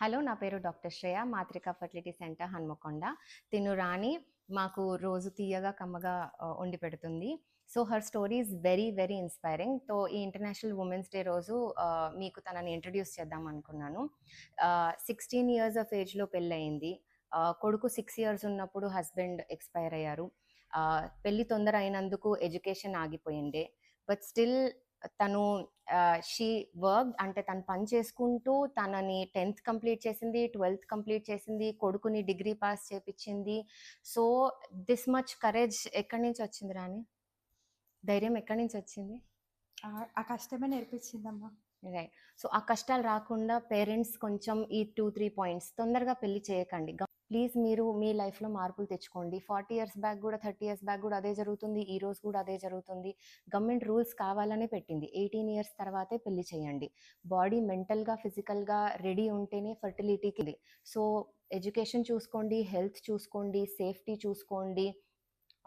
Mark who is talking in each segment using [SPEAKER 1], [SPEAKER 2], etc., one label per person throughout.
[SPEAKER 1] Hello, నా పేరు doctor Shreya, మాత్రికా fertility centre Hanamkonda. తిను రాణి మాకు రోజు తీయగా కమ్మగా వండి పెడుతుంది. So her story is very very inspiring. తో ఈ ఇంటర్నేషనల్ ఉమెన్స్ డే రోజు మీకు తనని ఇంట్రడ్యూస్ చేద్దాం అనుకున్నాను. 16 ఇయర్స్ ఆఫ్ ఏజ్లో పెళ్ళయింది. కొడుకు 6 ఇయర్స్ ఉన్నప్పుడు హస్బెండ్ ఎక్స్పైర్ అయ్యారు. పెళ్ళి తొందర అయినందుకు ఎడ్యుకేషన్ ఆగిపోయిండే. బట్ స్టిల్ తను షీ వర్క్, అంటే తను పని చేసుకుంటూ తనని 10th కంప్లీట్ చేసింది, 12th కంప్లీట్ చేసింది, కొడుకుని డిగ్రీ పాస్ చేపించింది. సో దిస్ మచ్ కరేజ్ ఎక్కడి నుంచి వచ్చింది రాని? ధైర్యం ఎక్కడి నుంచి వచ్చింది?
[SPEAKER 2] ఆ కష్టమే నేర్పించిందమ్మా.
[SPEAKER 1] రైట్. సో ఆ కష్టాలు రాకుండా పేరెంట్స్ కొంచెం ఈ 2-3 పాయింట్స్ తొందరగా పెళ్లి చేయకండి. ప్లీజ్ మీరు మీ లైఫ్లో మార్పులు తెచ్చుకోండి. 40 ఇయర్స్ బ్యాక్ కూడా, 30 ఇయర్స్ బ్యాక్ కూడా అదే జరుగుతుంది, ఈ రోజు కూడా అదే జరుగుతుంది. గవర్నమెంట్ రూల్స్ కావాలనే పెట్టింది 18 ఇయర్స్ తర్వాతే పెళ్లి చేయండి. బాడీ మెంటల్గా ఫిజికల్గా రెడీ ఉంటేనే ఫర్టిలిటీకి. సో ఎడ్యుకేషన్ చూసుకోండి, హెల్త్ చూసుకోండి, సేఫ్టీ చూసుకోండి,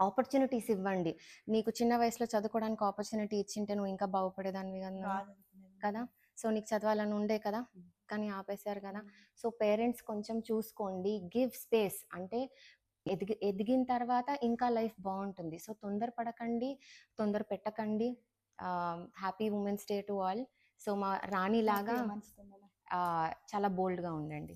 [SPEAKER 1] ఆపర్చునిటీస్ ఇవ్వండి. నీకు చిన్న వయసులో చదువుకోవడానికి ఆపర్చునిటీ ఇచ్చింటే నువ్వు ఇంకా బాగుపడేదానివి కదా. సో నీకు చదవాలని ఉండే కదా, కానీ ఆపేశారు కదా. సో పేరెంట్స్ కొంచెం చూసుకోండి, గివ్ స్పేస్. అంటే ఎదిగిన తర్వాత ఇంకా లైఫ్ బాగుంటుంది. సో తొందర పడకండి, తొందర పెట్టకండి. Happy women's day to all. So మా రాణి లాగా చాలా బోల్డ్గా ఉండండి.